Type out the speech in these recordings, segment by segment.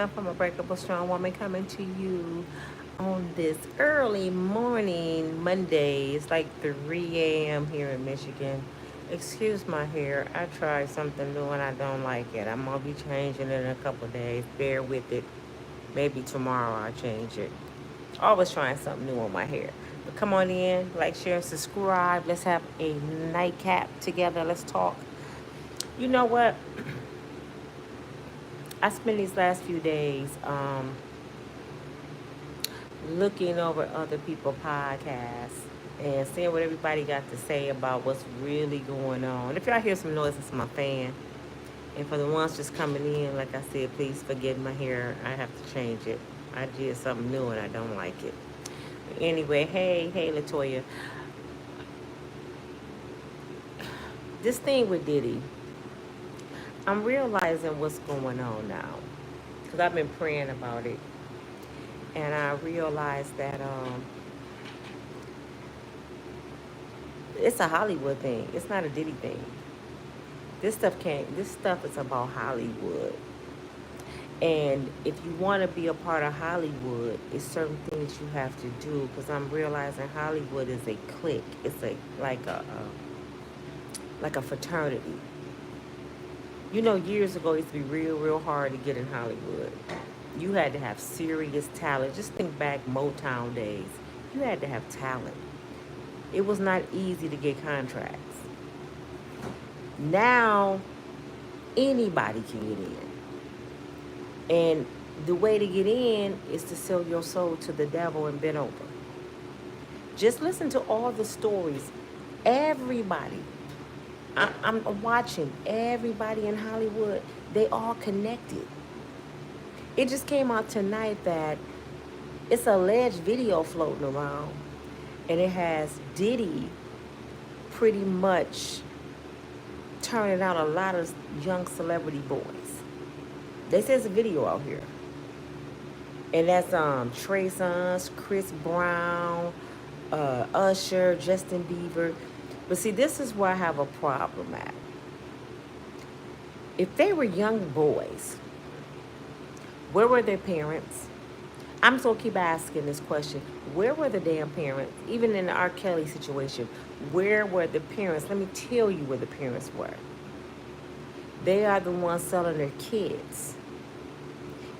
I'm from Unbreakable Strong Woman coming to you on this early morning Monday. It's like 3 a.m. here in Michigan. Excuse my hair. I tried something new and I don't like it. I'm going to be changing it in a couple days. Bear with it. Maybe tomorrow I'll change it. Always trying something new on my hair. But come on in, like, share, and subscribe. Let's have a nightcap together. Let's talk. You know what? I spent these last few days looking over other people's podcasts and seeing what everybody got to say about what's really going on. If y'all hear some noise, it's my fan. And for the ones just coming in, like I said, please forgive my hair. I have to change it. I did something new and I don't like it. But anyway, hey, Latoya. This thing with Diddy, I'm realizing what's going on now. Because I've been praying about it. And I realized that it's a Hollywood thing. It's not a Diddy thing. This stuff is about Hollywood. And if you want to be a part of Hollywood, it's certain things you have to do. Because I'm realizing Hollywood is a clique. It's like a fraternity. You know, years ago, it used to be real hard to get in Hollywood. You had to have serious talent. Just think back Motown days. You had to have talent. It was not easy to get contracts. Now, anybody can get in. And the way to get in is to sell your soul to the devil and bend over. Just listen to all the stories. Everybody. I'm watching everybody in Hollywood. They all connected. It just came out tonight that it's an alleged video floating around, and it has Diddy pretty much turning out a lot of young celebrity boys. They say it's a video out here. And that's Trey Songz, Chris Brown, Usher, Justin Bieber. But see, this is where I have a problem at. If they were young boys, where were their parents? I'm just going to keep asking this question. Where were the damn parents? Even in the R. Kelly situation, where were the parents? Let me tell you where the parents were. They are the ones selling their kids.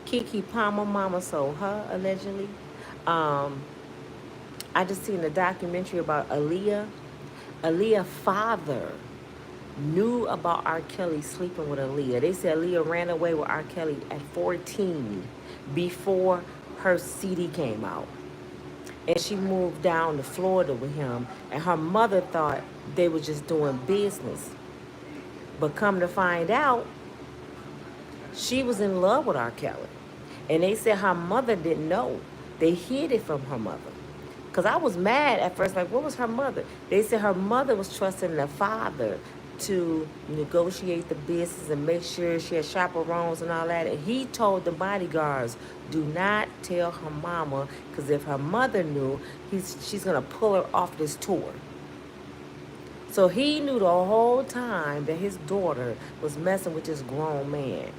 Kiki Palmer mama sold her, allegedly. I just seen a documentary about Aaliyah. Aaliyah's father knew about R. Kelly sleeping with Aaliyah. They said Aaliyah ran away with R. Kelly at 14 before her CD came out. And she moved down to Florida with him. And her mother thought they were just doing business. But come to find out, she was in love with R. Kelly. And they said her mother didn't know. They hid it from her mother. Because I was mad at first, like, what was her mother? They said her mother was trusting the father to negotiate the business and make sure she had chaperones and all that. And he told the bodyguards, do not tell her mama, because if her mother knew, she's going to pull her off this tour. So he knew the whole time that his daughter was messing with this grown man.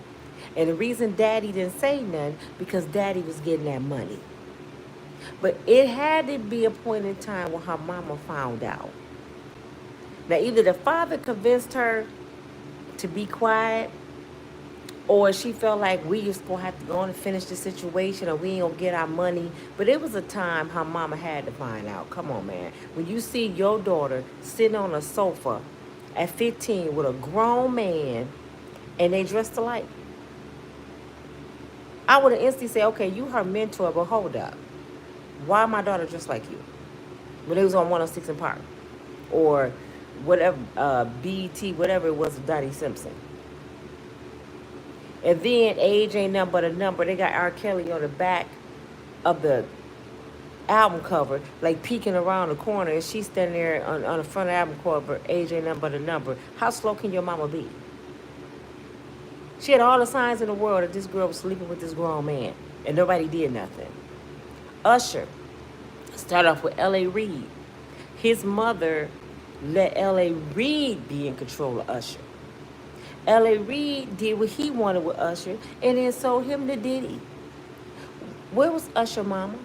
And the reason Daddy didn't say nothing, because Daddy was getting that money. But it had to be a point in time when her mama found out. Now, either the father convinced her to be quiet, or she felt like we just going to have to go on and finish the situation, or we ain't going to get our money. But it was a time her mama had to find out. Come on, man. When you see your daughter sitting on a sofa at 15 with a grown man and they dressed alike, I would have instantly said, okay, you her mentor, but hold up. Why my daughter dressed like you? When it was on 106 in Park. Or whatever, BET, whatever it was, Dottie Simpson. And then age ain't nothing but a number. They got R. Kelly on the back of the album cover, like peeking around the corner, and she's standing there on the front of the album cover, age ain't nothing but a number. How slow can your mama be? She had all the signs in the world that this girl was sleeping with this grown man, and nobody did nothing. Usher started off with L.A. Reid. His mother let L.A. Reid be in control of Usher. L.A. Reid did what he wanted with Usher, and then sold him to Diddy. Where was Usher mama?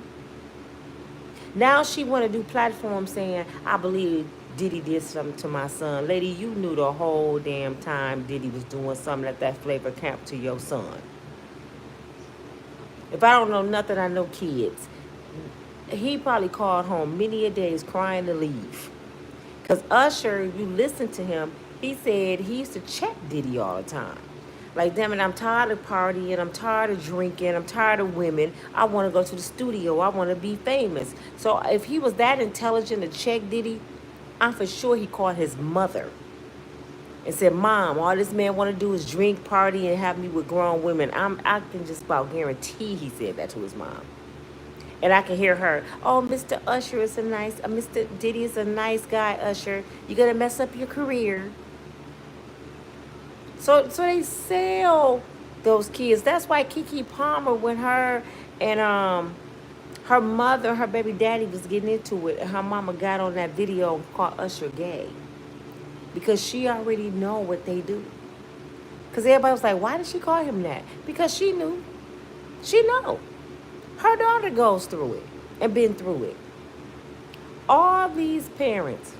Now she want to do platforms saying, I believe Diddy did something to my son. Lady, you knew the whole damn time Diddy was doing something at that flavor camp to your son. If I don't know nothing, I know kids. He probably called home many a days crying to leave. Because Usher, if you listen to him, he said he used to check Diddy all the time. Like, damn it, I'm tired of partying, I'm tired of drinking, I'm tired of women. I want to go to the studio, I want to be famous. So if he was that intelligent to check Diddy, I'm for sure he called his mother and said, Mom, all this man want to do is drink, party, and have me with grown women. I can just about guarantee he said that to his mom. And I can hear her, oh, Mr. Usher is Mr. Diddy is a nice guy, Usher. You're going to mess up your career. So they sell those kids. That's why Keke Palmer, when her and her mother, her baby daddy was getting into it, and her mama got on that video and called Usher gay. Because she already know what they do. Because everybody was like, why did she call him that? Because she knew. She know. Her daughter goes through it and been through it. All of these parents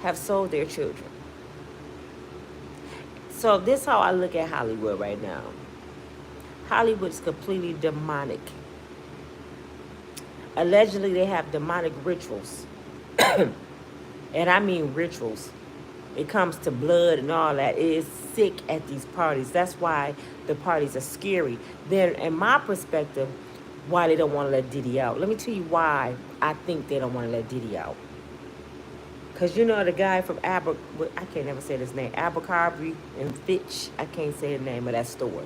have sold their children. So this is how I look at Hollywood right now. Hollywood is completely demonic. Allegedly, they have demonic rituals. And I mean rituals. It comes to blood and all that. It is sick at these parties. That's why the parties are scary. Then, in my perspective, why they don't want to let Diddy out. Let me tell you why I think they don't want to let Diddy out. Because you know the guy from I can't never say his name, Abercrombie and Fitch. I can't say the name of that store.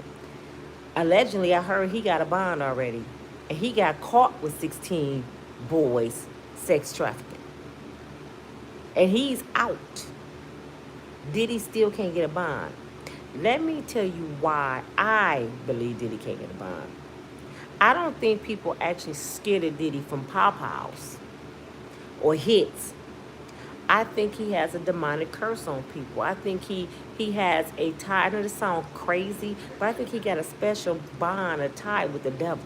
Allegedly, I heard he got a bond already. And he got caught with 16 boys sex trafficking. And he's out. Diddy still can't get a bond. Let me tell you why I believe Diddy can't get a bond. I don't think people actually scared of Diddy from pow-pows or hits. I think he has a demonic curse on people. I think he has a tie. I know this sounds crazy, but I think he got a special bond, a tie with the devil.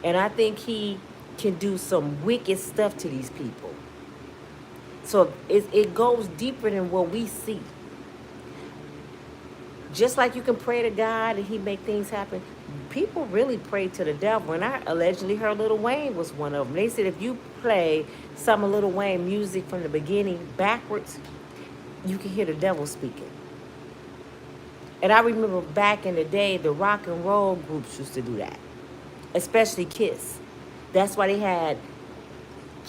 And I think he can do some wicked stuff to these people. So it goes deeper than what we see. Just like you can pray to God and he make things happen, people really pray to the devil. And I allegedly heard Lil Wayne was one of them. They said if you play some of Lil Wayne music from the beginning backwards, you can hear the devil speaking. And I remember back in the day, the rock and roll groups used to do that, especially Kiss. That's why they had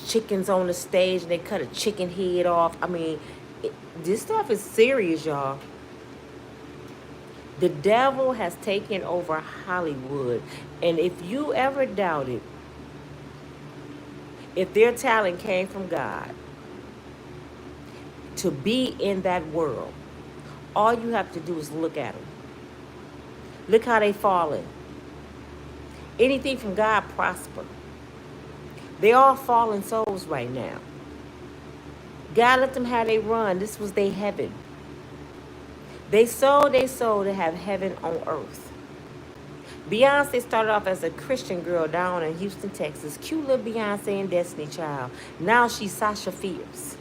chickens on the stage and they cut a chicken head off. I mean, this stuff is serious, y'all. The devil has taken over Hollywood. And if you ever doubted if their talent came from God to be in that world, all you have to do is look at them. Look how they fallen. Anything from God prosper. They all fallen souls right now. God let them have their run. This was their heaven. They sold their soul to have heaven on earth. Beyonce started off as a Christian girl down in Houston, Texas. Cute little Beyonce and Destiny Child. Now she's Sasha Fierce.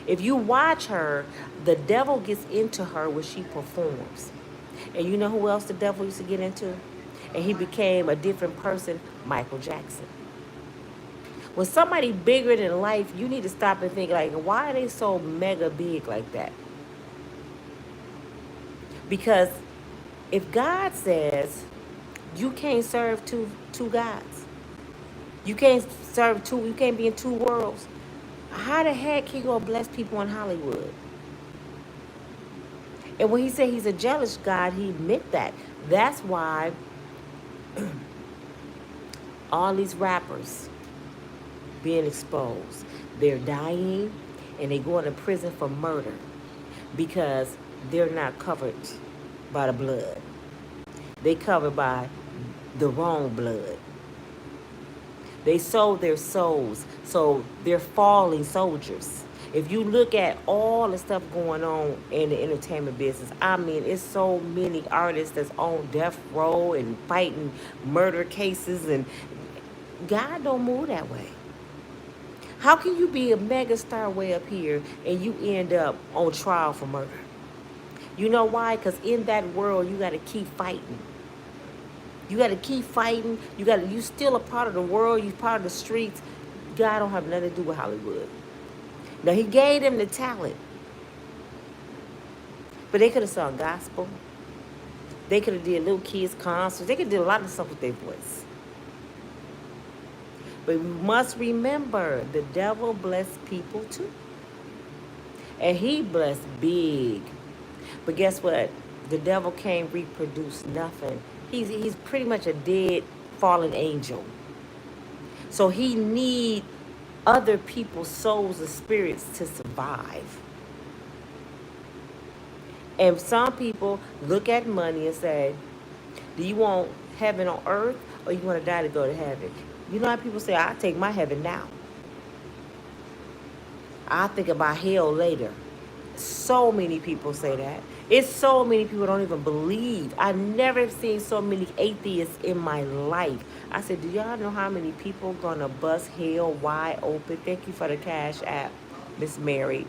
If you watch her, the devil gets into her when she performs. And you know who else the devil used to get into? And he became a different person, Michael Jackson. When somebody bigger than life, you need to stop and think, like, why are they so mega big like that? Because if God says you can't serve two gods, you can't you can't be in two worlds, how the heck he gonna bless people in Hollywood? And when he said he's a jealous God, he admit that. That's why all these rappers being exposed, they're dying and they go into prison for murder because they're not covered by the blood. They covered by the wrong blood. They sold their souls, so they're falling soldiers. If you look at all the stuff going on in the entertainment business, I mean, it's so many artists that's on death row and fighting murder cases, and God don't move that way. How can you be a mega star way up here and you end up on trial for murder? You know why? Because in that world, you got to keep fighting. You got to keep fighting. You still a part of the world. You part of the streets. God don't have nothing to do with Hollywood. Now, he gave them the talent. But they could have sung gospel. They could have did little kids concerts. They could have did a lot of stuff with their voice. But we must remember, the devil blessed people too. And he blessed big. But guess what? The devil can't reproduce nothing. He's pretty much a dead, fallen angel. So he need other people's souls and spirits to survive. And some people look at money and say, do you want heaven on earth or you want to die to go to heaven? You know how people say, I'll take my heaven now. I'll think about hell later. So many people say that. It's so many people don't even believe. I never seen so many atheists in my life. I said, do y'all know how many people gonna bust hell wide open? Thank you for the Cash App, Miss Mary.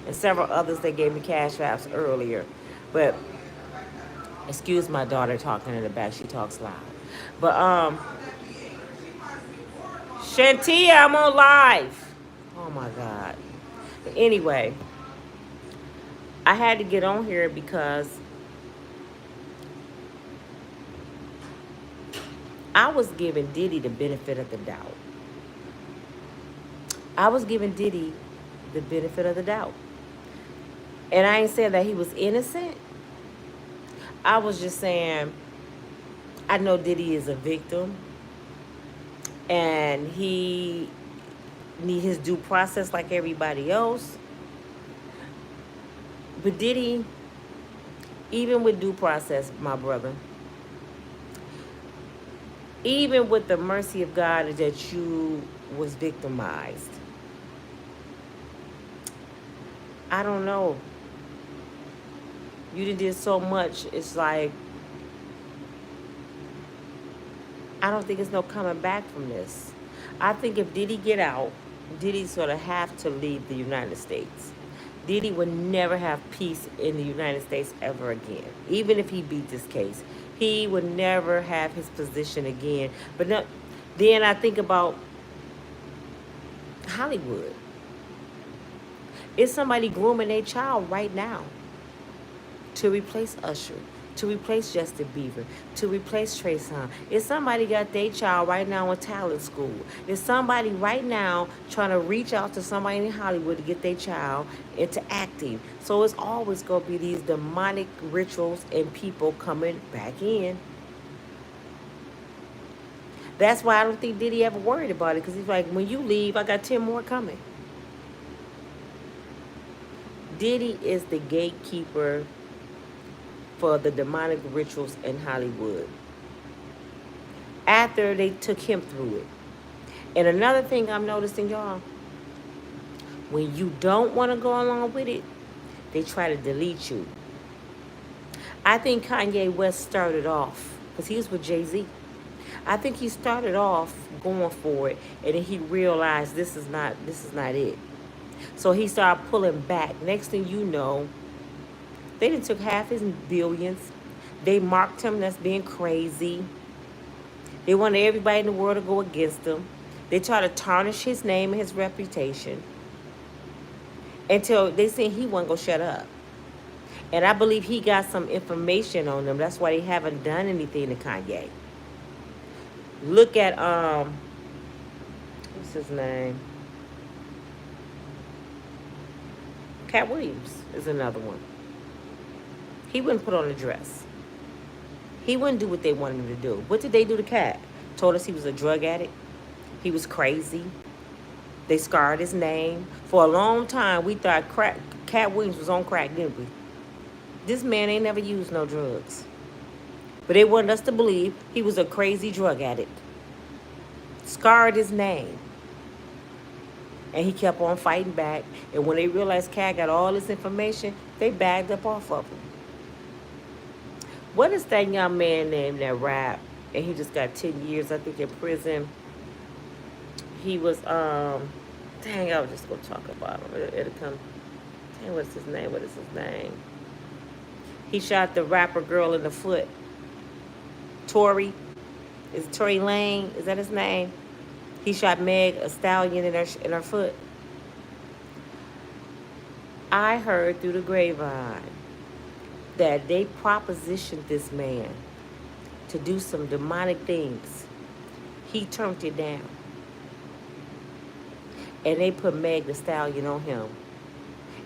And several others that gave me Cash Apps earlier. But, excuse my daughter talking in the back. She talks loud. But, Shantia, I'm on live. Oh my God. But anyway, I had to get on here because I was giving Diddy the benefit of the doubt. I was giving Diddy the benefit of the doubt. And I ain't saying that he was innocent. I was just saying, I know Diddy is a victim. And he need his due process like everybody else. But Diddy, even with due process, my brother, even with the mercy of God that you was victimized, I don't know. You did so much. It's like, I don't think there's no coming back from this. I think if Diddy get out, Diddy sort of have to leave the United States. Diddy would never have peace in the United States ever again. Even if he beat this case, he would never have his position again. But no, then I think about Hollywood. Is somebody grooming their child right now to replace Usher, to replace Justin Bieber, to replace Trey Songz? Is somebody got their child right now in talent school? Is somebody right now trying to reach out to somebody in Hollywood to get their child into acting? So it's always going to be these demonic rituals and people coming back in. That's why I don't think Diddy ever worried about it, because he's like, when you leave, I got 10 more coming. Diddy is the gatekeeper for the demonic rituals in Hollywood after they took him through it. And another thing I'm noticing, y'all, when you don't want to go along with it, they try to delete you. I think Kanye West started off, because he was with Jay-Z. I think he started off going for it, and then he realized this is not it. So he started pulling back. Next thing you know, they done took half his billions. They marked him as being crazy. They wanted everybody in the world to go against him. They tried to tarnish his name and his reputation until they said he wasn't going to shut up. And I believe he got some information on them. That's why they haven't done anything to Kanye. Look at, what's his name? Cat Williams is another one. He wouldn't put on a dress. He wouldn't do what they wanted him to do. What did they do to Cat? Told us he was a drug addict. He was crazy. They scarred his name. For a long time, we thought Cat Williams was on crack, didn't we? This man ain't never used no drugs. But they wanted us to believe he was a crazy drug addict. Scarred his name. And he kept on fighting back. And when they realized Cat got all this information, they bagged up off of him. What is that young man named that rap? And he just got 10 years, I think, in prison. He was, dang, I was just going to talk about him. It'll come, dang, what is his name? He shot the rapper girl in the foot. Tory. Is it Tory Lane? Is that his name? He shot Meg a stallion in her foot. I heard through the grapevine that they propositioned this man to do some demonic things. He turned it down. And they put Meg the Stallion on him.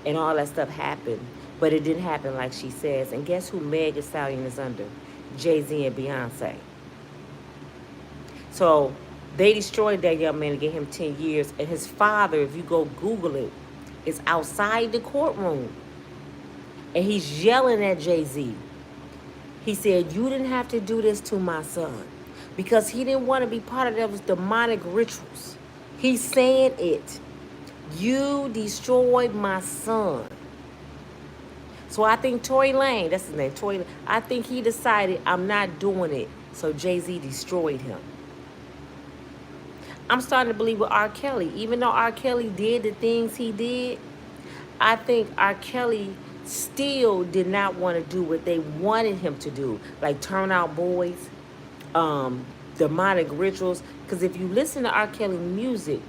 And all that stuff happened. But it didn't happen like she says. And guess who Meg the Stallion is under? Jay-Z and Beyonce. So they destroyed that young man and gave him 10 years. And his father, if you go Google it, is outside the courtroom. And he's yelling at Jay-Z. He said, you didn't have to do this to my son. Because he didn't want to be part of those demonic rituals. He's saying it. You destroyed my son. So I think Tory Lane, that's his name, Tory Lane, I think he decided, I'm not doing it. So Jay-Z destroyed him. I'm starting to believe with R. Kelly. Even though R. Kelly did the things he did, I think R. Kelly still did not want to do what they wanted him to do. Like turn out boys, demonic rituals. Because if you listen to R. Kelly music,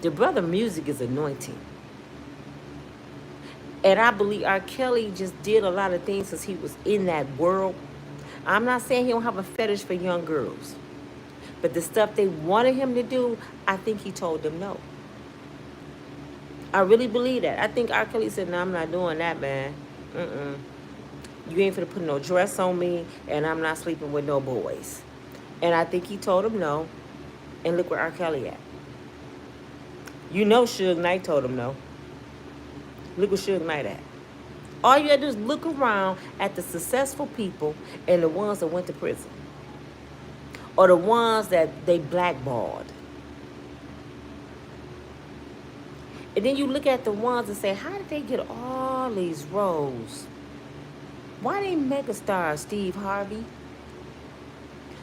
the brother music is anointing. And I believe R. Kelly just did a lot of things because he was in that world. I'm not saying he don't have a fetish for young girls. But the stuff they wanted him to do, I think he told them no. I really believe that. I think R. Kelly said, no, I'm not doing that, man. You ain't finna put no dress on me, and I'm not sleeping with no boys. And I think he told him no. And look where R. Kelly at. You know Suge Knight told him no. Look where Suge Knight at. All you gotta do is look around at the successful people and the ones that went to prison. Or the ones that they blackballed. And then you look at the ones and say, how did they get all these roles? Why they megastar Steve Harvey?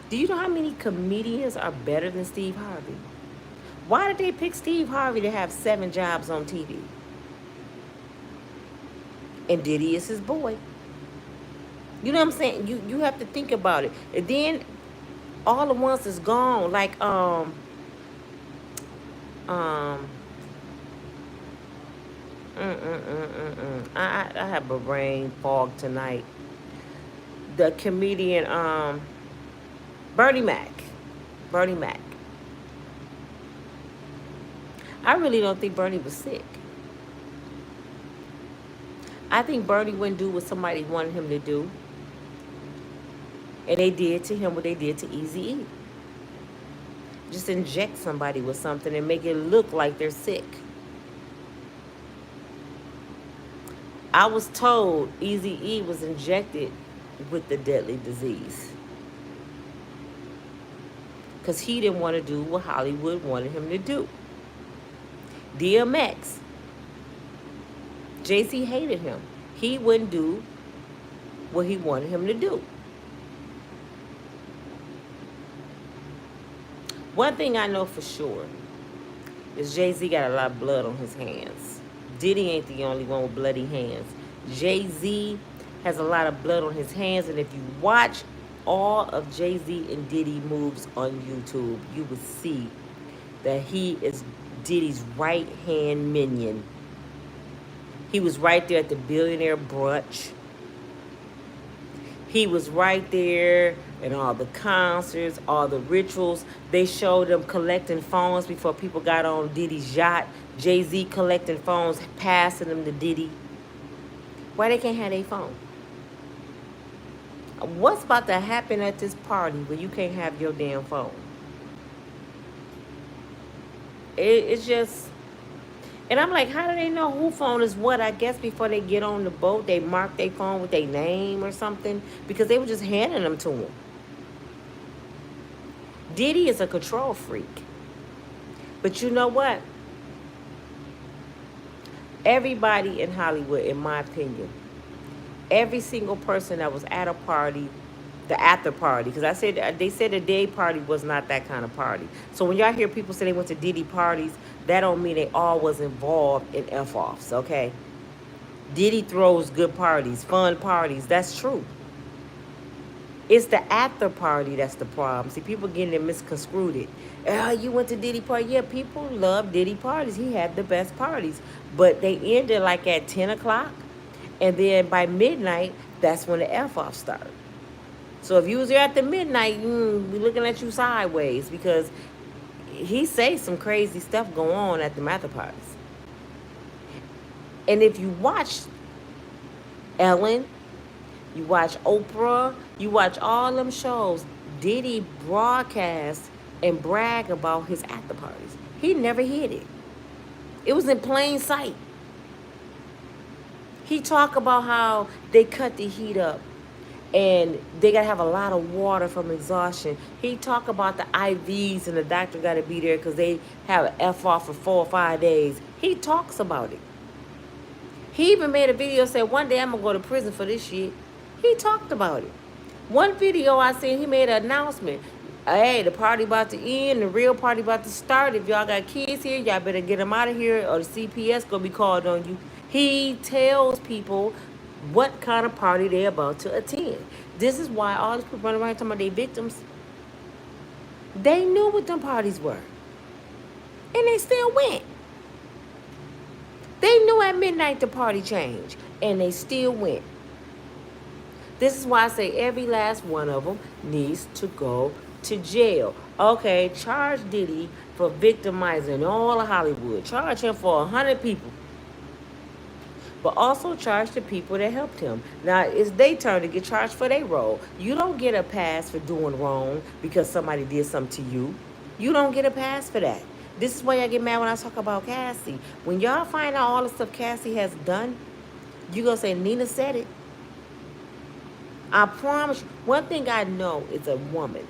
Do you know how many comedians are better than Steve Harvey? Why did they pick Steve Harvey to have 7 jobs on TV? And Diddy is his boy. You know what I'm saying? You have to think about it. And then all the ones is gone. Like I have a brain fog tonight. The comedian Bernie Mac. I really don't think Bernie was sick. I think Bernie wouldn't do what somebody wanted him to do. And they did to him what they did to Eazy-E. Just inject somebody with something and make it look like they're sick. I was told Eazy-E was injected with the deadly disease. Because he didn't want to do what Hollywood wanted him to do. DMX. Jay-Z hated him. He wouldn't do what he wanted him to do. One thing I know for sure is Jay-Z got a lot of blood on his hands. Diddy ain't the only one with bloody hands. Jay-Z has a lot of blood on his hands, and if you watch all of Jay-Z and Diddy moves on YouTube, you will see that he is Diddy's right-hand minion. He was right there at the billionaire brunch. He was right there in all the concerts, all the rituals. They showed them collecting phones before people got on Diddy's yacht. Jay-Z collecting phones, passing them to Diddy. Why they can't have their phone? What's about to happen at this party where you can't have your damn phone? It's just... And I'm like, how do they know who phone is what? I guess before they get on the boat, they mark their phone with their name or something. Because they were just handing them to him. Diddy is a control freak. But you know what? Everybody in Hollywood, in my opinion, every single person that was at a party, the after party, because I said they said the day party was not that kind of party. So when y'all hear people say they went to Diddy parties, that don't mean they all was involved in F-offs, okay? Diddy throws good parties, fun parties. That's true. It's the after party that's the problem. See, people getting it misconstrued. It. Oh, you went to Diddy party. Yeah, people love Diddy parties. He had the best parties. But they ended like at 10 o'clock. And then by midnight, that's when the F-off started. So if you was there at the midnight, we looking at you sideways because he say some crazy stuff go on at the after parties. And if you watch Ellen, you watch Oprah, you watch all them shows, Diddy broadcast and brag about his after parties. He never hid it. It was in plain sight. He talk about how they cut the heat up and they gotta have a lot of water from exhaustion. He talk about the IVs and the doctor gotta be there because they have an F-off for 4 or 5 days. He talks about it. He even made a video saying, one day I'm gonna go to prison for this shit. He talked about it. One video I seen, he made an announcement. Hey, the party about to end, the real party about to start. If y'all got kids here, y'all better get them out of here or the CPS gonna be called on you. He tells people what kind of party they're about to attend. This is why all these people running around talking about their victims. They knew what them parties were. And they still went. They knew at midnight the party changed. And they still went. This is why I say every last one of them needs to go to jail. Okay, charge Diddy for victimizing all of Hollywood. Charge him for 100 people. But also charge the people that helped him. Now, it's their turn to get charged for their role. You don't get a pass for doing wrong because somebody did something to you. You don't get a pass for that. This is why I get mad when I talk about Cassie. When y'all find out all the stuff Cassie has done, you gonna say, Nina said it. I promise you, one thing I know is a woman.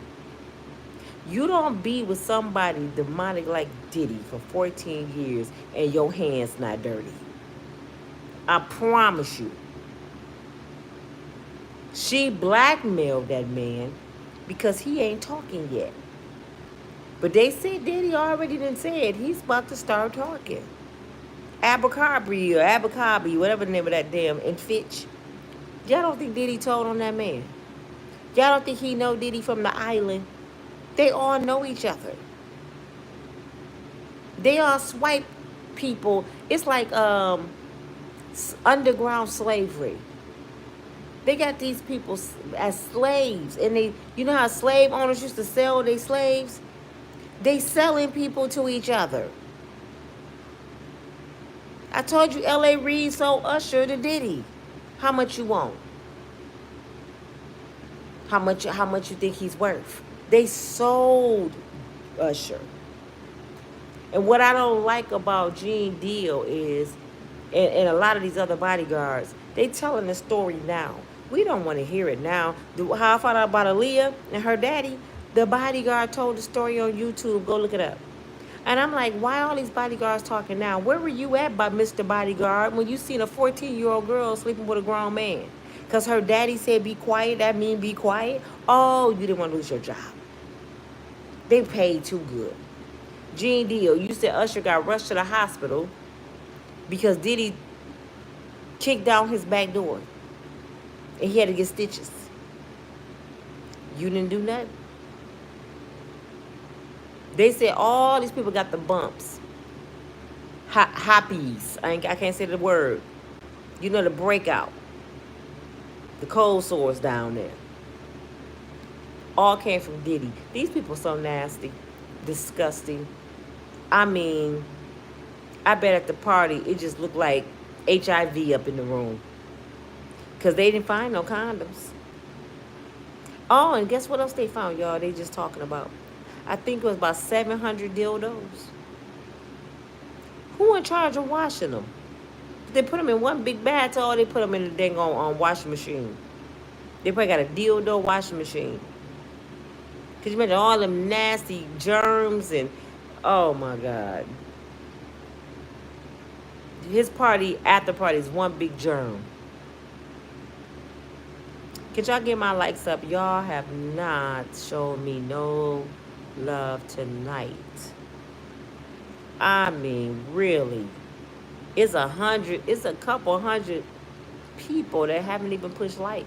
You don't be with somebody demonic like Diddy for 14 years and your hands not dirty. I promise you. She blackmailed that man because he ain't talking yet. But they said Diddy already done said he's about to start talking. Abercrombie or Abercrombie, whatever the name of that damn, and Fitch. Y'all don't think Diddy told on that man? Y'all don't think he know Diddy from the island? They all know each other. They all swipe people. It's like underground slavery. They got these people as slaves, and they, you know how slave owners used to sell their slaves? They selling people to each other. I told you L.A. Reid sold Usher to Diddy. How much you want? How much you think he's worth? They sold Usher. And what I don't like about Gene Deal is, and a lot of these other bodyguards, they telling the story now. We don't want to hear it now. How I found out about Aaliyah and her daddy, the bodyguard told the story on YouTube. Go look it up. And I'm like, why all these bodyguards talking now? Where were you at, by Mr. Bodyguard, when you seen a 14-year-old girl sleeping with a grown man? Because her daddy said be quiet, that mean be quiet? Oh, you didn't want to lose your job. They paid too good. Gene Deal, you said Usher got rushed to the hospital because Diddy kicked down his back door. And he had to get stitches. You didn't do nothing. They said all these people got the bumps. Hoppies. I can't say the word. You know, the breakout. The cold sores down there. All came from Diddy. These people so nasty. Disgusting. I mean, I bet at the party it just looked like HIV up in the room. Because they didn't find no condoms. Oh, and guess what else they found, y'all? They just talking about. I think it was about 700 dildos. Who in charge of washing them? They put them in one big bathtub, or they put them in the dang on washing machine. They probably got a dildo washing machine. Because you imagine all them nasty germs and, oh my God. His party, after party, is one big germ. Could y'all get my likes up? Y'all have not shown me no love tonight. I mean, really. It's a couple hundred people that haven't even pushed like.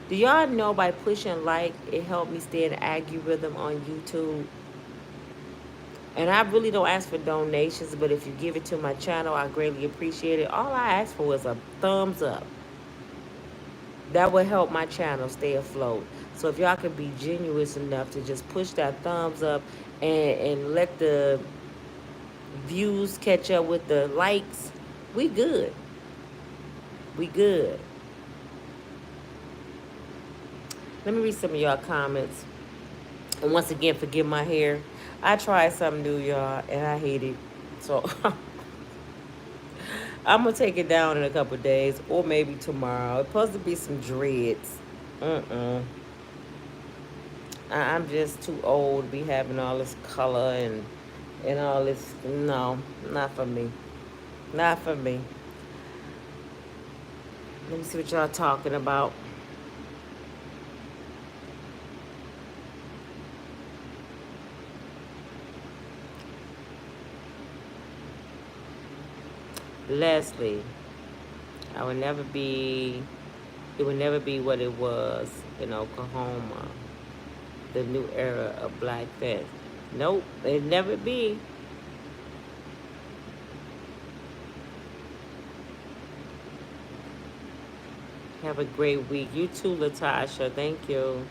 Do y'all know by pushing like, it helped me stay in the algorithm on YouTube? And I really don't ask for donations, but if you give it to my channel, I greatly appreciate it. All I ask for is a thumbs up. That will help my channel stay afloat. So if y'all can be generous enough to just push that thumbs up and let the views catch up with the likes, we good. We good. Let me read some of y'all comments. And once again, forgive my hair. I tried something new, y'all, and I hate it. So I'm going to take it down in a couple days, or maybe tomorrow. It's supposed to be some dreads. I'm just too old to be having all this color and all this. No, not for me. Not for me. Let me see what y'all talking about. Leslie, it would never be what it was in Oklahoma, the new era of black men. Nope, it'd never be. Have a great week. You too, Latasha. Thank you.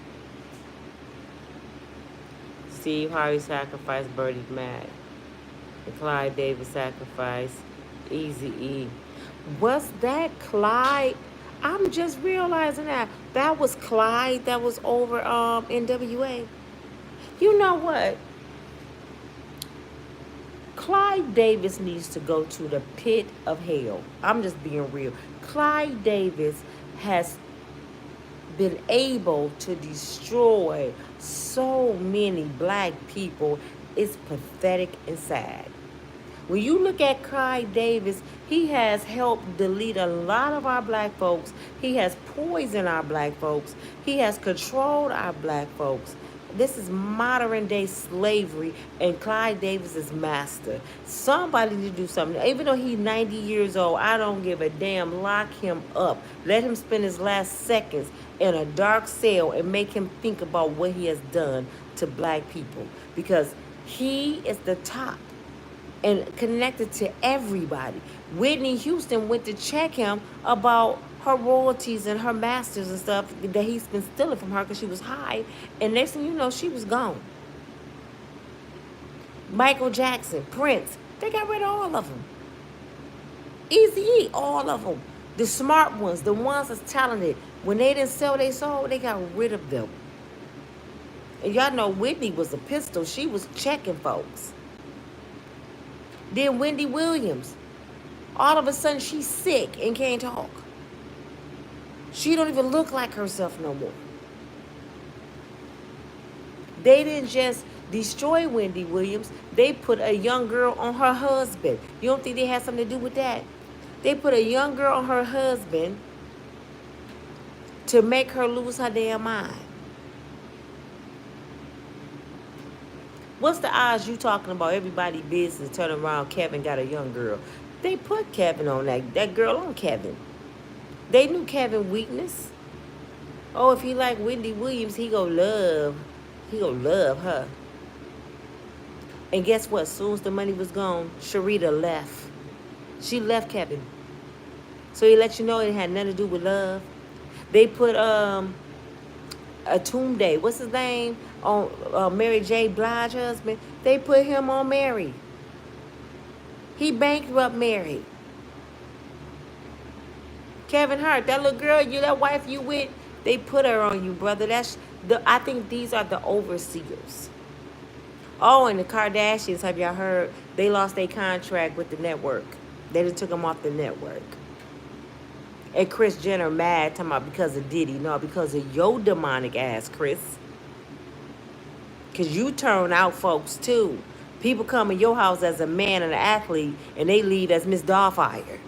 Steve Harvey sacrificed Bertie Mac. The Clive Davis sacrifice Easy E. Was that Clyde? I'm just realizing that was Clyde that was over NWA. You know what? Clive Davis needs to go to the pit of hell. I'm just being real. Clive Davis has been able to destroy so many black people. It's pathetic and sad. When you look at Clive Davis, he has helped delete a lot of our black folks. He has poisoned our black folks. He has controlled our black folks. This is modern day slavery, and Clive Davis is master. Somebody to do something. Even though he's 90 years old, I don't give a damn. Lock him up. Let him spend his last seconds in a dark cell and make him think about what he has done to black people. Because he is the top and connected to everybody. Whitney Houston went to check him about her royalties and her masters and stuff that he's been stealing from her because she was high. And next thing you know, she was gone. Michael Jackson, Prince, they got rid of all of them. Eazy-E, all of them. The smart ones, the ones that's talented. When they didn't sell their soul, they got rid of them. And y'all know Whitney was a pistol. She was checking folks. Then Wendy Williams. All of a sudden, she's sick and can't talk. She don't even look like herself no more. They didn't just destroy Wendy Williams. They put a young girl on her husband. You don't think they had something to do with that? They put a young girl on her husband to make her lose her damn mind. What's the odds you talking about everybody business turning around Kevin got a young girl? They put Kevin on that girl on Kevin. They knew Kevin's weakness. Oh, if he like Wendy Williams, he gonna love her. And guess what? As soon as the money was gone, Sharita left. She left Kevin. So he let you know it had nothing to do with love. They put a Tomb Day, what's his name, on Mary J. Blige's husband. They put him on Mary. He bankrupt Mary. Kevin Hart, that little girl, that wife you with, they put her on you, brother. I think these are the overseers. Oh, and the Kardashians, have y'all heard? They lost their contract with the network. They just took them off the network. And Kris Jenner mad, talking about because of Diddy. No, because of your demonic ass, Kris. Because you turn out folks, too. People come in your house as a man and an athlete, and they leave as Miss Dollfire.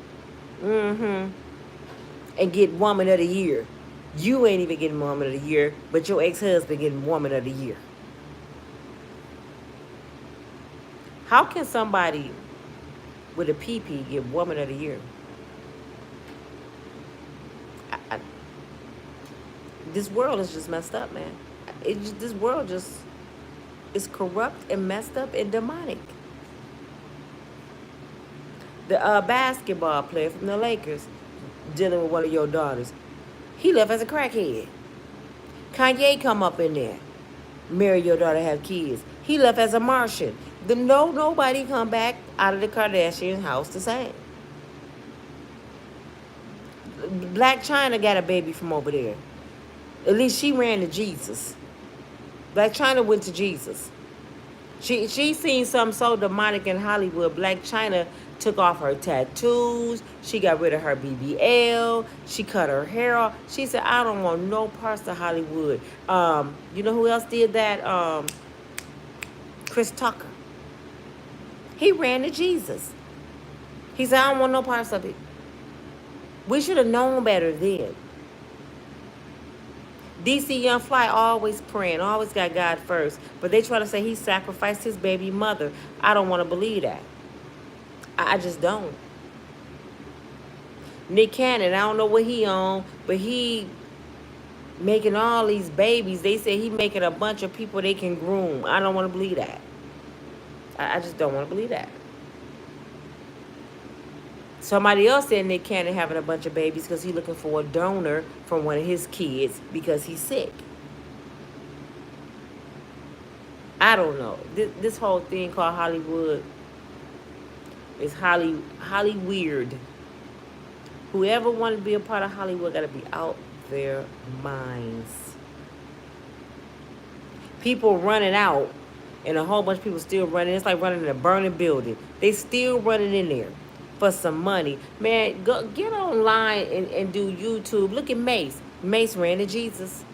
Mm-hmm. And get Woman of the Year. You ain't even getting Woman of the Year, but your ex-husband getting Woman of the Year. How can somebody with a PP get Woman of the Year? This world is just messed up, man. This world just is corrupt and messed up and demonic. The basketball player from the Lakers dealing with one of your daughters, he left as a crackhead. Kanye come up in there, marry your daughter, have kids. He left as a Martian. Nobody come back out of the Kardashian house the same. Black China got a baby from over there. At least she ran to Jesus. Black China went to Jesus. She seen something so demonic in Hollywood. Black China took off her tattoos. She got rid of her BBL. She cut her hair off. She said, I don't want no parts of Hollywood. You know who else did that? Chris Tucker. He ran to Jesus. He said, I don't want no parts of it. We should have known better then. DC Young Fly always praying, always got God first. But they try to say he sacrificed his baby mother. I don't want to believe that. I just don't. Nick Cannon, I don't know what he on, but he making all these babies. They say he making a bunch of people they can groom. I don't want to believe that. I just don't want to believe that. Somebody else said Nick Cannon having a bunch of babies because he's looking for a donor from one of his kids because he's sick. I don't know. This whole thing called Hollywood is Holly weird. Whoever wanted to be a part of Hollywood got to be out their minds. People running out and a whole bunch of people still running. It's like running in a burning building. They still running in there for some money. Man, go get online and do YouTube. Look at Mace. Mace ran to Jesus.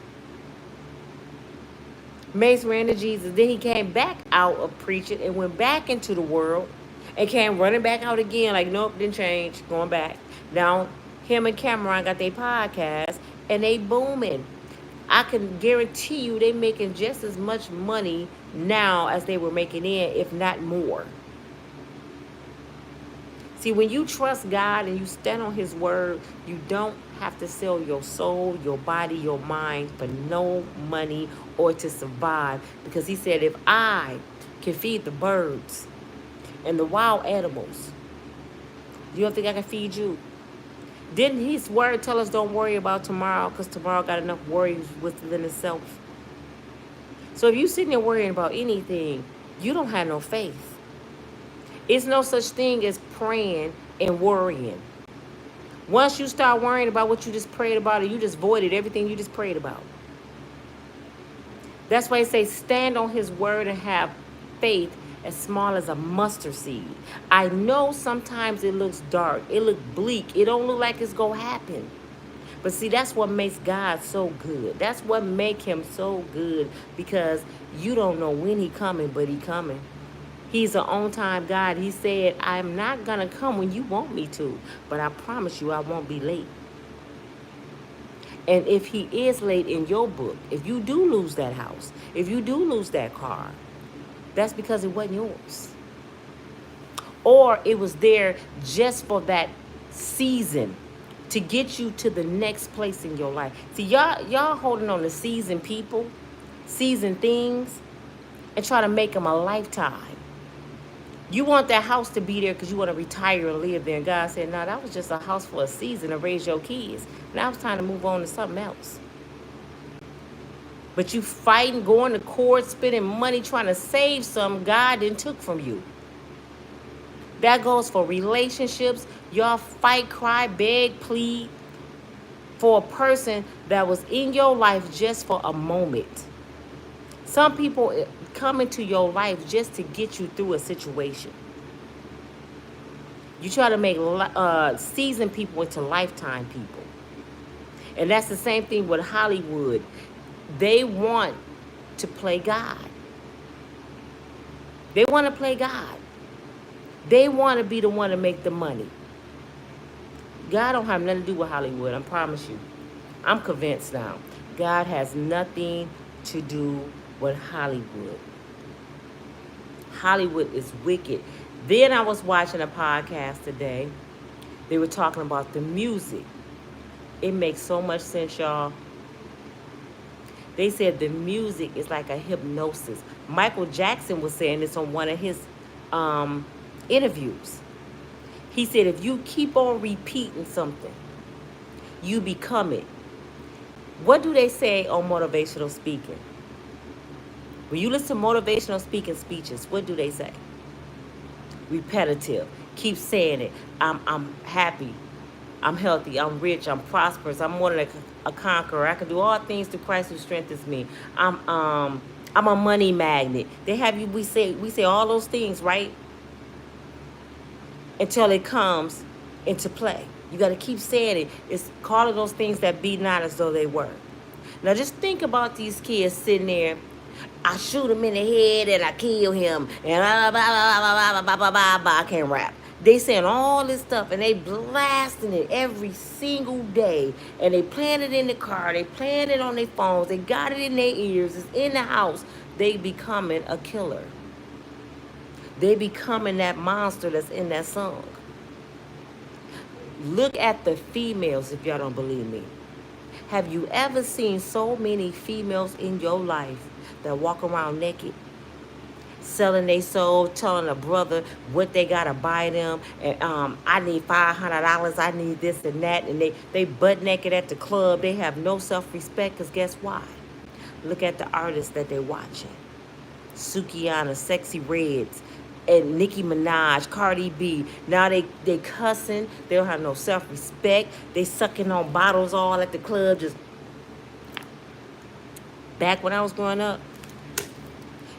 Mace ran to Jesus. Then he came back out of preaching and went back into the world and came running back out again. Like, nope, didn't change. Going back. Now, him and Cameron got their podcast and they booming. I can guarantee you they making just as much money now as they were making then, if not more. See, when you trust God and you stand on his word, you don't have to sell your soul, your body, your mind for no money or to survive. Because he said, if I can feed the birds and the wild animals, you don't think I can feed you? Didn't his word tell us don't worry about tomorrow because tomorrow got enough worries within itself? So if you sitting there worrying about anything, you don't have no faith. It's no such thing as praying and worrying. Once you start worrying about what you just prayed about, or you just voided everything you just prayed about. That's why it says stand on his word and have faith as small as a mustard seed. I know sometimes it looks dark. It looks bleak. It don't look like it's going to happen. But see, that's what makes God so good. That's what makes him so good, because you don't know when he coming, but he coming. He's an on-time God. He said, I'm not going to come when you want me to, but I promise you I won't be late. And if he is late in your book, if you do lose that house, if you do lose that car, that's because it wasn't yours. Or it was there just for that season to get you to the next place in your life. See, y'all holding on to seasoned people, seasoned things, and try to make them a lifetime. You want that house to be there because you want to retire and live there. And God said, no, that was just a house for a season to raise your kids. Now it's time to move on to something else. But you fighting, going to court, spending money, trying to save something God didn't took from you. That goes for relationships. Y'all fight, cry, beg, plead for a person that was in your life just for a moment. Some people come into your life just to get you through a situation. You try to make seasoned people into lifetime people. And that's the same thing with Hollywood. They want to play God. They want to play God. They want to be the one to make the money. God don't have nothing to do with Hollywood, I promise you. I'm convinced now. God has nothing to do with Hollywood. Hollywood is wicked. Then I was watching a podcast today. They were talking about the music. It makes so much sense, y'all. They said the music is like a hypnosis. Michael Jackson was saying this on one of his interviews. He said if you keep on repeating something, you become it. What do they say on motivational speaking? When you listen to motivational speaking speeches, what do they say? Repetitive. Keep saying it. I'm happy. I'm healthy. I'm rich. I'm prosperous. I'm more than a conqueror. I can do all things through Christ who strengthens me. I'm a money magnet. They have you. We say all those things, right? Until it comes into play. You got to keep saying it. It's calling those things that be not as though they were. Now just think about these kids sitting there. I shoot him in the head and I kill him and I can't rap. They saying all this stuff and they blasting it every single day, and they playing it in the car, they playing it on their phones, they got it in their ears, it's in the house. They becoming a killer. They becoming that monster that's in that song. Look at the females if y'all don't believe me. Have you ever seen so many females in your life that walk around naked, selling their soul, telling a brother what they gotta buy them, and I need $500, I need this and that, and they butt naked at the club. They have no self-respect, because guess why? Look at the artists that they're watching. Sukihana, Sexy Reds, and Nicki Minaj, Cardi B. Now they cussing. They don't have no self-respect. They sucking on bottles all at the club. Just back when I was growing up,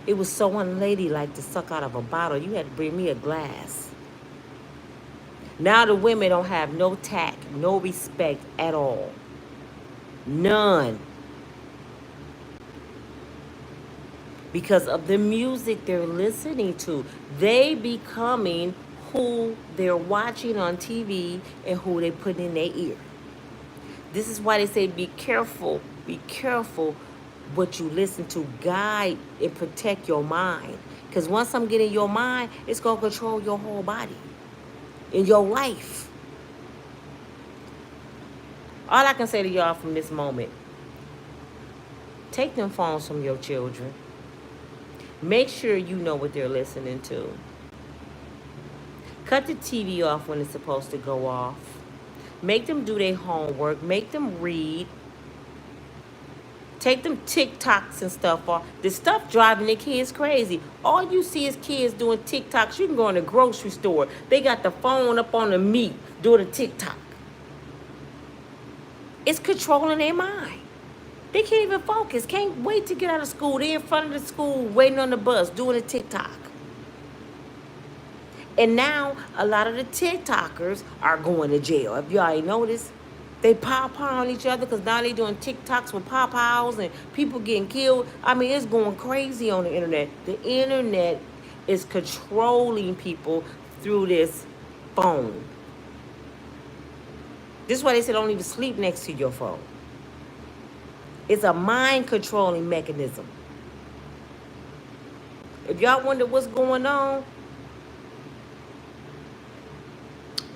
it was so unladylike to suck out of a bottle. You had to bring me a glass. Now the women don't have no tact, no respect at all. None. Because of the music they're listening to. They becoming who they're watching on TV and who they put in their ear. This is why they say be careful what you listen to. Guide and protect your mind. Because once I'm getting your mind, it's going to control your whole body in your life. All I can say to y'all from this moment, take them phones from your children. Make sure you know what they're listening to. Cut the TV off when it's supposed to go off. Make them do their homework. Make them read. Take them TikToks and stuff off. The stuff driving the kids crazy. All you see is kids doing TikToks. You can go in the grocery store. They got the phone up on the meat doing a TikTok. It's controlling their mind. They can't even focus. Can't wait to get out of school. They're in front of the school waiting on the bus doing a TikTok. And now a lot of the TikTokers are going to jail. If y'all ain't noticed, they pow on each other because now they doing TikToks with pows and people getting killed. I mean, it's going crazy on the internet. The internet is controlling people through this phone. This is why they say don't even sleep next to your phone. It's a mind controlling mechanism. If y'all wonder what's going on,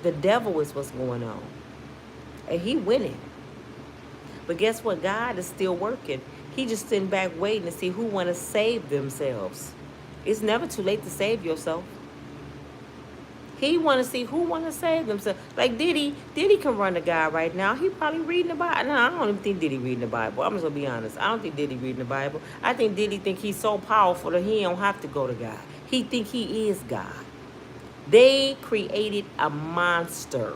the devil is what's going on. And he winning. But guess what? God is still working. He just sitting back waiting to see who want to save themselves. It's never too late to save yourself. He want to see who want to save themselves. Like Diddy can run the guy right now. He probably reading the Bible. No, I don't even think Diddy reading the Bible. I'm just going to be honest. I don't think Diddy reading the Bible. I think Diddy think he's so powerful that he don't have to go to God. He think he is God. They created a monster.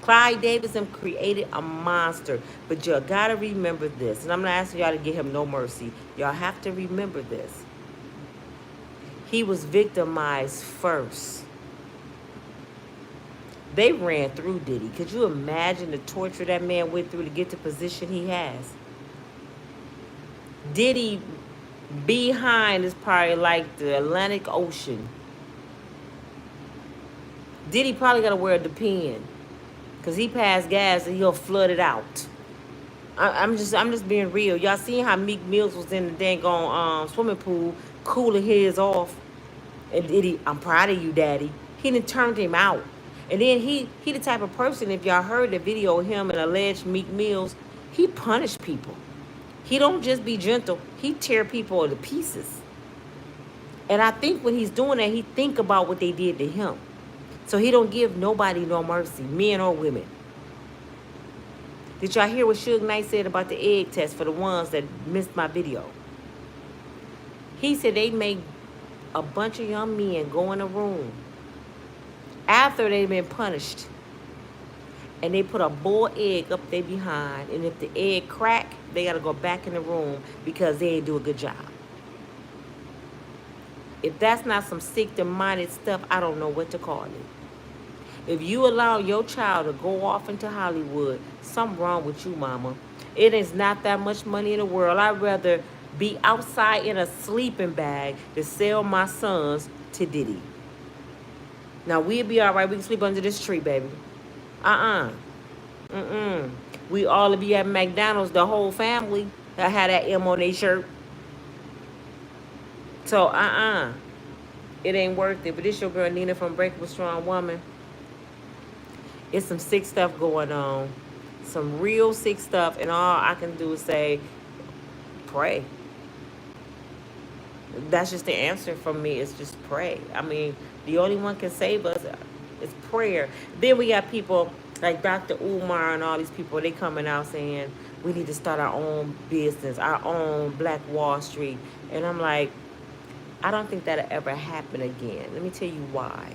Clive Davis created a monster. But y'all got to remember this. And I'm not asking y'all to give him no mercy. Y'all have to remember this. He was victimized first. They ran through Diddy. Could you imagine the torture that man went through to get the position he has? Diddy Behind is probably like the Atlantic Ocean. Diddy probably got to wear a Depend. Because he passed gas and he'll flood it out. I'm just being real. Y'all seen how Meek Mills was in the dang on swimming pool cooling his off. And Diddy, I'm proud of you, Daddy. He done turned him out. And then he the type of person, if y'all heard the video of him and alleged Meek Mills, he punished people. He don't just be gentle. He tear people to pieces. And I think when he's doing that, he think about what they did to him. So he don't give nobody no mercy, men or women. Did y'all hear what Suge Knight said about the egg test for the ones that missed my video? He said they made a bunch of young men go in a room after they've been punished, and they put a boiled egg up there behind, and if the egg crack, they got to go back in the room because they ain't do a good job. If that's not some sick-minded stuff, I don't know what to call it. If you allow your child to go off into Hollywood, something wrong with you, mama. It is not that much money in the world. I'd rather be outside in a sleeping bag to sell my sons to Diddy. Now, we'll be all right. We can sleep under this tree, baby. We all be at McDonald's, the whole family that had that M on their shirt. So, it ain't worth it. But this your girl Nina from Unbreakable Strong Woman. It's some sick stuff going on. Some real sick stuff. And all I can do is say, pray. That's just the answer from me. It's just pray. I mean, the only one can save us is prayer. Then we got people like Dr. Umar and all these people. They coming out saying, we need to start our own business, our own Black Wall Street. And I'm like, I don't think that'll ever happen again. Let me tell you why.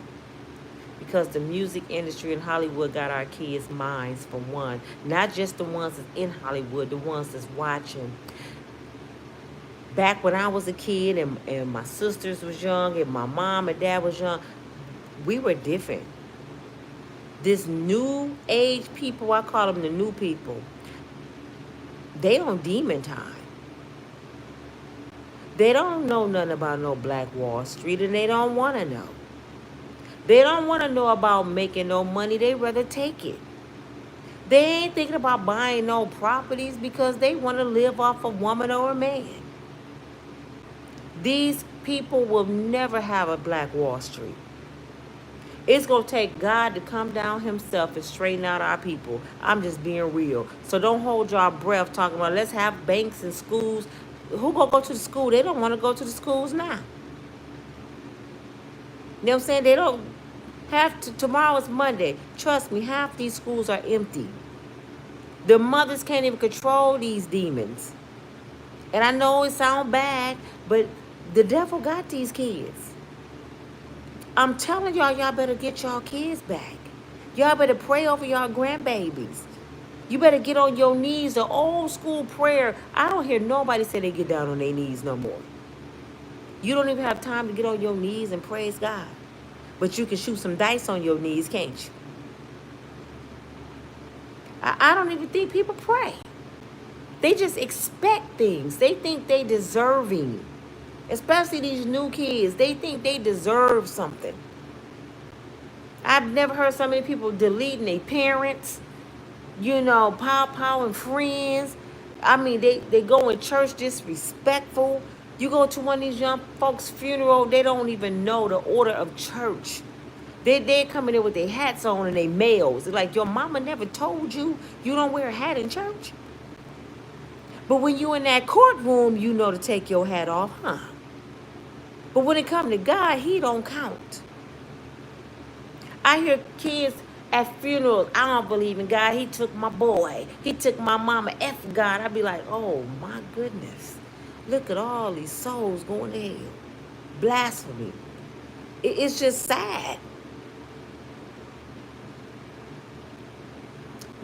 Because the music industry in Hollywood got our kids' minds, for one. Not just the ones that's in Hollywood, the ones that's watching. Back when I was a kid and my sisters was young and my mom and dad was young, we were different. This new age people, I call them the new people, they on demon time. They don't know nothing about no Black Wall Street, and they don't want to know. They don't want to know about making no money. They rather take it. They ain't thinking about buying no properties because they want to live off a woman or a man. These people will never have a Black Wall Street. It's going to take God to come down himself and straighten out our people. I'm just being real. So don't hold your breath talking about let's have banks and schools. Who going to go to the school? They don't want to go to the schools now. You know what I'm saying? They don't have to. Tomorrow is Monday. Trust me, half these schools are empty. The mothers can't even control these demons. And I know it sounds bad, but the devil got these kids. I'm telling y'all, y'all better get y'all kids back. Y'all better pray over y'all grandbabies. You better get on your knees, the old school prayer. I don't hear nobody say they get down on their knees no more. You don't even have time to get on your knees and praise God. But you can shoot some dice on your knees, can't you? I don't even think people pray. They just expect things. They think they deserving. Especially these new kids. They think they deserve something. I've never heard so many people deleting their parents. You know, pow and friends. I mean, they go in church disrespectful. You go to one of these young folks' funeral, they don't even know the order of church. They're coming in with their hats on and their males. They're like, your mama never told you you don't wear a hat in church? But when you in that courtroom, you know to take your hat off, huh? But when it comes to God, he don't count. I hear kids at funerals, I don't believe in God. He took my boy. He took my mama. F God. I be like, oh my goodness. Look at all these souls going to hell. Blasphemy. It's just sad.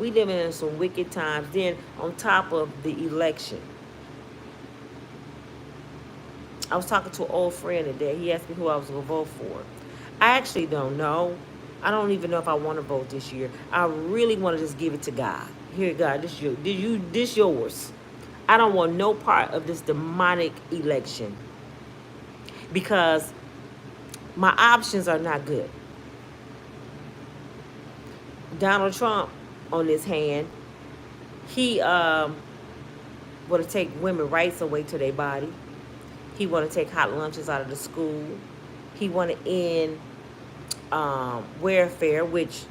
We living in some wicked times. Then on top of the election, I was talking to an old friend today. He asked me who I was going to vote for. I actually don't know. I don't even know if I want to vote this year. I really want to just give it to God. Here, God, this yours. I don't want no part of this demonic election because my options are not good. Donald Trump, on his hand, he want to take women rights away to their body. He want to take hot lunches out of the school. He want to end welfare, which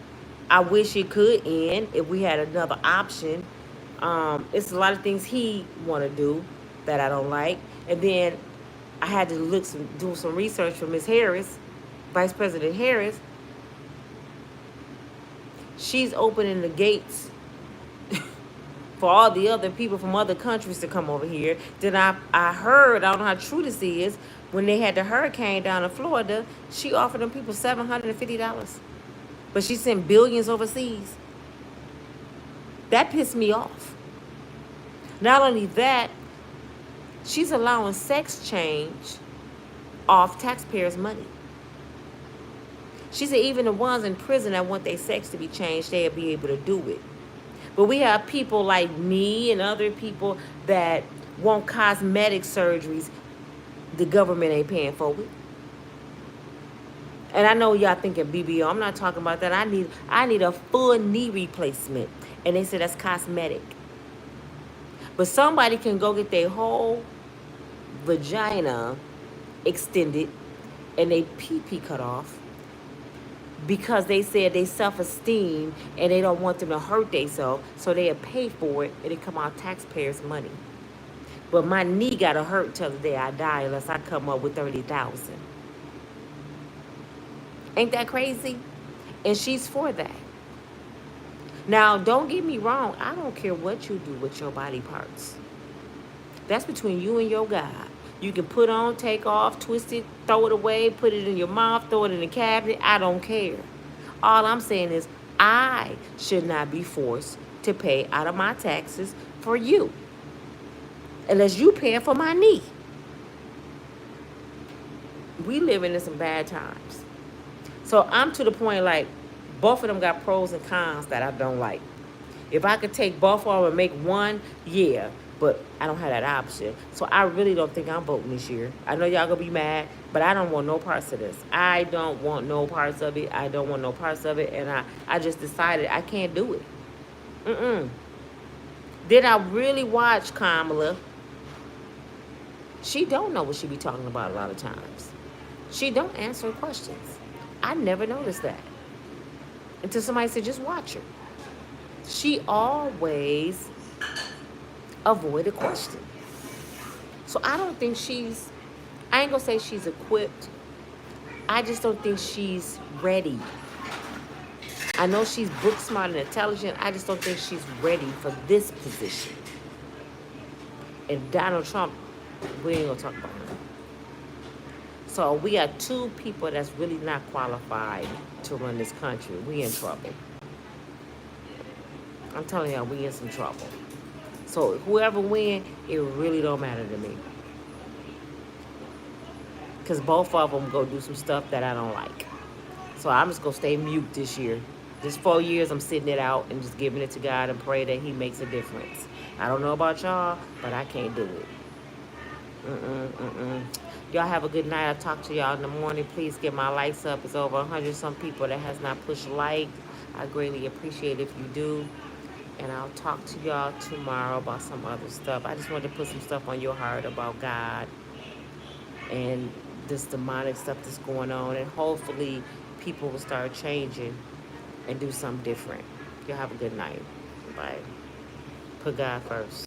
I wish it could end if we had another option. It's a lot of things he want to do that I don't like. And then I had to do some research for Miss Harris, Vice President Harris. She's opening the gates for all the other people from other countries to come over here. Then I heard, I don't know how true this is, when they had the hurricane down in Florida, she offered them people $750. But she sent billions overseas. That pissed me off. Not only that, she's allowing sex change off taxpayers' money. She said even the ones in prison that want their sex to be changed, they'll be able to do it. But we have people like me and other people that want cosmetic surgeries the government ain't paying for it. And I know y'all thinking BBO. I'm not talking about that. I need a full knee replacement. And they said that's cosmetic. But somebody can go get their whole vagina extended and they pee-pee cut off because they said they self-esteem and they don't want them to hurt themselves, so they'll pay for it and it come out taxpayers' money. But my knee gotta hurt till the day I die unless I come up with 30,000. Ain't that crazy? And she's for that. Now, don't get me wrong. I don't care what you do with your body parts. That's between you and your God. You can put on, take off, twist it, throw it away, put it in your mouth, throw it in the cabinet. I don't care. All I'm saying is I should not be forced to pay out of my taxes for you. Unless you paying for my knee. We living in some bad times. So I'm to the point like both of them got pros and cons that I don't like. If I could take both of them and make one, yeah. But I don't have that option. So I really don't think I'm voting this year. I know y'all gonna be mad, but I don't want no parts of this. I don't want no parts of it. I don't want no parts of it. And I just decided I can't do it. Did I really watch Kamala? She don't know what she be talking about a lot of times. She don't answer questions. I never noticed that. Until somebody said, just watch her. She always avoid a question. So I don't think I ain't gonna say she's equipped. I just don't think she's ready. I know she's book smart and intelligent. I just don't think she's ready for this position. And Donald Trump, we ain't gonna talk about him. So we got two people that's really not qualified to run this country. We in trouble. I'm telling y'all, we in some trouble. So whoever win, it really don't matter to me. Because both of them go do some stuff that I don't like. So I'm just going to stay mute this year. This 4 years, I'm sitting it out and just giving it to God and pray that he makes a difference. I don't know about y'all, but I can't do it. Y'all have a good night. I'll talk to y'all in the morning. Please get my likes up. It's over 100-some people that has not pushed like. I greatly appreciate it if you do. And I'll talk to y'all tomorrow about some other stuff. I just wanted to put some stuff on your heart about God and this demonic stuff that's going on. And hopefully people will start changing and do something different. Y'all have a good night. Bye. Put God first.